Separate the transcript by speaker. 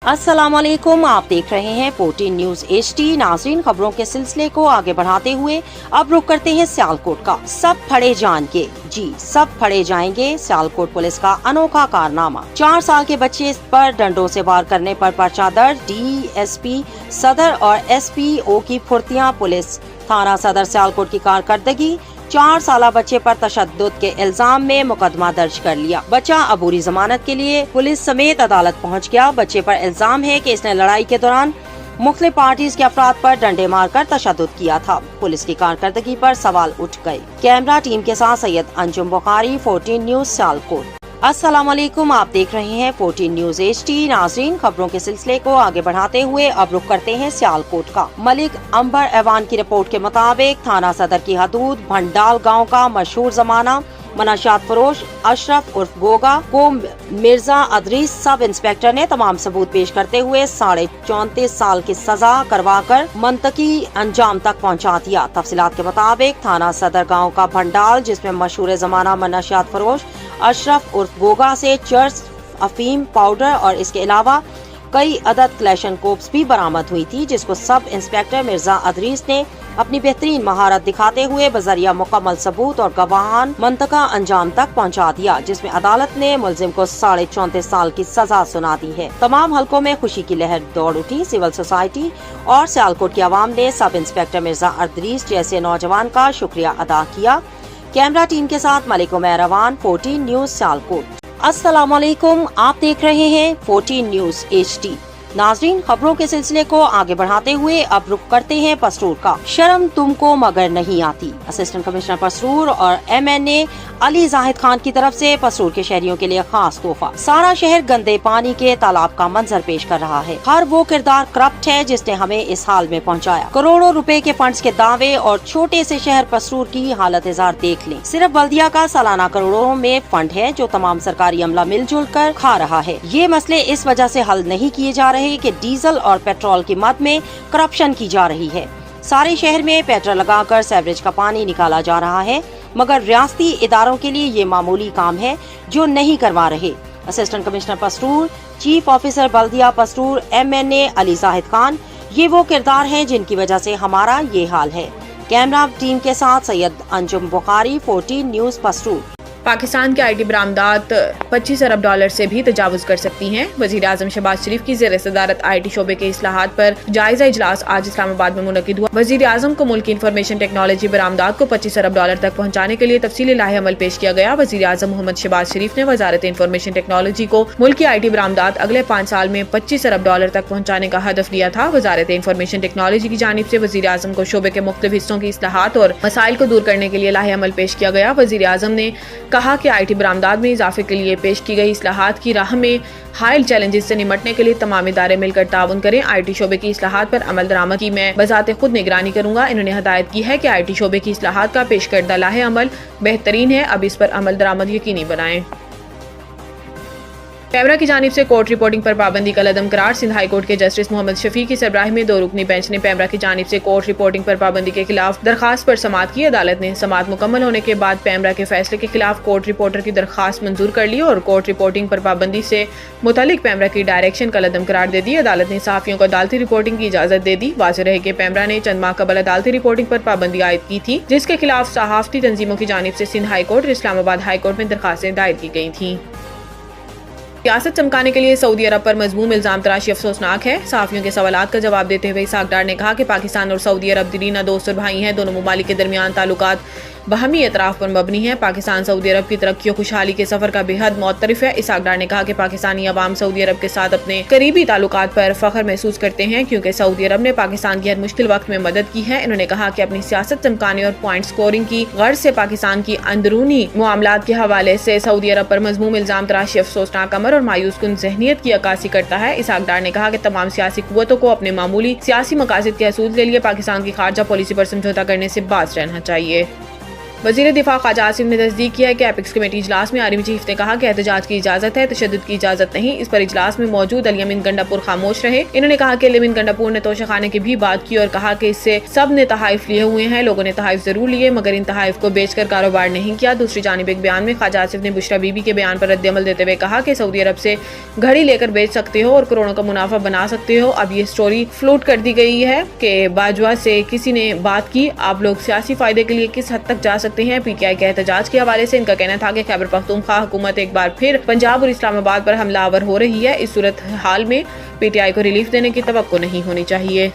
Speaker 1: अस्सलाम वालेकुम, आप देख रहे हैं 14 न्यूज HD। नाज़रीन, खबरों के सिलसिले को आगे बढ़ाते हुए अब रुख करते हैं सियालकोट का। सब फड़े जाएंगे, जी सब फड़े जाएंगे। सियालकोट पुलिस का अनोखा कारनामा। 4 साल के बच्चे पर डंडों से वार करने पर पर्चा दर्ज। DSP सदर और SPO की फुर्तियां। पुलिस थाना सदर सियालकोट की कारकर्दगी। 4 साला बच्चे पर तशद्दुद के इल्जाम में मुकदमा दर्ज कर लिया। बच्चा अबूरी जमानत के लिए पुलिस समेत अदालत पहुंच गया। बच्चे पर इल्जाम है कि इसने लड़ाई के दौरान मुख्तलिफ पार्टीज के अफराद पर डंडे मारकर तशद्दुद किया था। पुलिस की कारकर्दगी पर सवाल उठ गए। कैमरा टीम के साथ सैयद अंजुम बुखारी, 14 न्यूज सियालकोट। अस्सलाम वालेकुम, आप देख रहे हैं 14 न्यूज HD। नाज़रीन, खबरों के सिलसिले को आगे बढ़ाते हुए अब रुख करते हैं सियालकोट का। मलिक अंबर ऐवान की रिपोर्ट के मुताबिक थाना सदर की हदूद भंडाल गांव का मशहूर जमाना मनाशात फरोश अशरफ उर्फ गोगा को मिर्जा अदरीस सब इंस्पेक्टर ने तमाम सबूत पेश करते हुए 34.5 साल की सजा करवाकर मंतकी अंजाम तक पहुंचा दिया। तफसीलात के मुताबिक थाना सदर गांव का भंडाल, जिसमें मशहूर जमाना मनाशात फरोश अशरफ उर्फ गोगा से चर्च, अफीम पाउडर और इसके अलावा कई अदद क्लैशनकोप्स भी बरामद हुई थी, जिसको सब इंस्पेक्टर मिर्जा अदरीस ने अपनी बेहतरीन महारत दिखाते हुए बजरिया मुकम्मल सबूत और गवाहान मंतका अंजाम तक पहुंचा दिया, जिसमें अदालत ने मुलजिम को 34.5 साल की सजा सुना दी है। तमाम हलकों में खुशी की लहर दौड़ उठी। सिविल सोसाइटी और सियालकोट की आवाम ने सब इंस्पेक्टर मिर्जा अदरीस जैसे नौजवान का शुक्रिया अदा किया। कैमरा टीम के साथ मलिक उमैर अवान, 14 न्यूज सियालकोट। अस्सलाम वालेकुम, आप देख रहे हैं 14 न्यूज HD। नाज़रीन, खबरों के सिलसिले को आगे बढ़ाते हुए अब रुख करते हैं पसरूर का। शर्म तुमको मगर नहीं आती। असिस्टेंट कमिश्नर पसरूर और MNA अली जाहिद खान की तरफ से पसरूर के शहरियों के लिए खास तोहफा। सारा शहर गंदे पानी के तालाब का मंजर पेश कर रहा है। हर वो किरदार करप्ट है जिसने हमें इस हाल में पहुंचाया। करोड़ों रुपए के फंड्स के दावे और छोटे से शहर पसरूर की हालत इजार देख लें। सिर्फ बल्दिया का सालाना करोड़ों में फंड है जो तमाम सरकारी अमला मिलजुल कर खा रहा है। ये मसले इस वजह से हल नहीं किए जा रहे कि डीजल और पेट्रोल की मद में करप्शन की जा रही है। सारे शहर में पेट्रोल लगाकर सीवरेज का पानी निकाला जा रहा है, मगर रियासती इदारों के लिए ये मामूली काम है जो नहीं करवा रहे। Assistant commissioner Pasrur, chief officer बल्दिया पसरूर MNA अली जाहिद खान, ये वो किरदार हैं जिनकी वजह से हमारा ये हाल है। कैमरा टीम के साथ सैयद अंजुम बुखारी, 14 न्यूज पसरूर।
Speaker 2: पाकिस्तान के IT बरामदात 25 अरब डॉलर से भी तजावुज कर सकती हैं। वजीर आजम शहबाज शरीफ की ज़ेर सदारत IT शोबे के इस्लाहात पर जायजा इजलास आज इस्लामाबाद में मुनक्किद हुआ। वजीर आजम को मुल्क की इंफॉर्मेशन टेक्नोलॉजी बरामदात को 25 अरब डॉलर तक पहुँचाने के लिए तफसीली लाहे अमल पेश किया गया। वजीर आजम मोहम्मद शहबाज शरीफ ने वजारत इंफॉर्मेशन टेक्नोलॉजी को मुल्क की IT बरामदात अगले 5 साल में 25 अरब डॉलर तक पहुँचाने का हदफ दिया था। वजारत इंफॉर्मेशन टेक्नोलॉजी की जानिब से वजीर आजम को शोबे के मुख्तलिफ हिस्सों की इस्लाहात और मसाइल को दूर करने के लिए लाहे अमल पेश किया गया। वजीर आजम ने कहा कि IT बरामदात में इजाफे के लिए पेश की गई इस्लाहात की राह में हाइल चैलेंजेस से निमटने के लिए तमाम इदारे मिलकर ताउन करें। IT शोबे की इस्लाहात पर अमल दरामद की मैं बजाते खुद निगरानी करूंगा। इन्होंने हदायत की है कि IT शोबे की इस्लाहात का पेश करदा लाहे अमल बेहतरीन है, अब इस पर अमल दरामद यकीनी बनाएं। कैमरा की जानिब से कोर्ट रिपोर्टिंग पर पाबंदी का लदम करार। सिंध हाई कोर्ट के जस्टिस मोहम्मद शफी की सरबराही में 2 रुकनी बेंच ने पैमरा की जानिब से कोर्ट रिपोर्टिंग पर पाबंदी के खिलाफ दरखास्त पर समाअत की। अदालत ने समाअत मुकम्मल होने के बाद पैमरा के फैसले के खिलाफ कोर्ट रिपोर्टर की दरखास्त मंजूर कर ली और कोर्ट रिपोर्टिंग पर पाबंदी से मुतालिक पैमरा की डायरेक्शन का लदम करार दे दी। अदालत ने सहाफियों को अदालती रिपोर्टिंग की इजाजत दे दी। वाज़ेह रहे कि पैमरा ने चंद माह कबल अदालती रिपोर्टिंग पर पाबंदी आयद की थी, जिसके खिलाफ सहाफती तंजीमों की जानिब से सिंध हाई कोर्ट और इस्लामाबाद हाई कोर्ट में दरखास्तें दायर की गई थी। सियासत चमकाने के लिए सऊदी अरब पर मजमूम इल्जाम तराशी अफसोसनाक है। सहाफियों के सवालात का जवाब देते हुए इसहाक डार ने कहा कि पाकिस्तान और सऊदी अरब दरीना दोस्त और भाई हैं। दोनों मुमालिक के दरमियान ताल्लुकात बहमी एतराफ़ पर मबनी है। पाकिस्तान सऊदी अरब की तरक्की और खुशहाली के सफर का बेहद मुअत्तरिफ है। इसहाक डार ने कहा कि पाकिस्तानी अवाम सऊदी अरब के साथ अपने करीबी ताल्लुकात पर फख्र महसूस करते हैं, क्योंकि सऊदी अरब ने पाकिस्तान की हर मुश्किल वक्त में मदद की है। इन्होंने कहा कि अपनी सियासत चमकाने और पॉइंट स्कोरिंग की गर्ज से पाकिस्तान की अंदरूनी मामलात के हवाले से सऊदी अरब पर मजमूम इल्जाम तराशी अफसोसनाक अमर और मायूस कुन ज़हनियत की अक्कासी करता है। इसहाक डार ने कहा कि तमाम सियासी कुव्वतों को अपने मामूली सियासी मकासद के हसूल के लिए पाकिस्तान की खारजा पॉलिसी पर समझौता करने से बाज रहना चाहिए। वजीर दिफा ख्वाजा आसिफ ने तस्दीक किया है कि एपिक्स कमेटी इजलास में आर्मी चीफ ने कहा कि एहतजाज की इजाजत है, तशद्दुद की इजाजत नहीं। इस पर इजलास में मौजूद अली अमीन गंडापुर खामोश रहे। इन्होंने कहा कि अली अमीन गंडापुर ने तोशाखाने की भी बात की और कहा कि इससे सब ने तहाइफ लिए हुए हैं। लोगों ने तहाइफ जरूर लिए मगर इन तहाइफ को बेचकर कारोबार नहीं किया। दूसरी जानिब एक बयान में ख्वाजा आसिफ ने बुशरा बीबी के बयान पर रद्द अमल देते हुए कहा कि सऊदी अरब से घड़ी लेकर बेच सकते हो और करोड़ों का मुनाफा बना सकते हो। अब ये स्टोरी फ्लोट कर दी गई है कि बाजवा से किसी ने बात की, आप लोग सियासी फायदे के लिए किस हद तक जा सकते हैं। पीटीआई के एहतजाज के हवाले से इनका कहना था कि खैबर पख्तूनख्वा हुकूमत एक बार फिर पंजाब और इस्लामाबाद पर हमलावर हो रही है। इस सूरत हाल में पीटीआई को रिलीफ देने की तवक्को नहीं होनी चाहिए।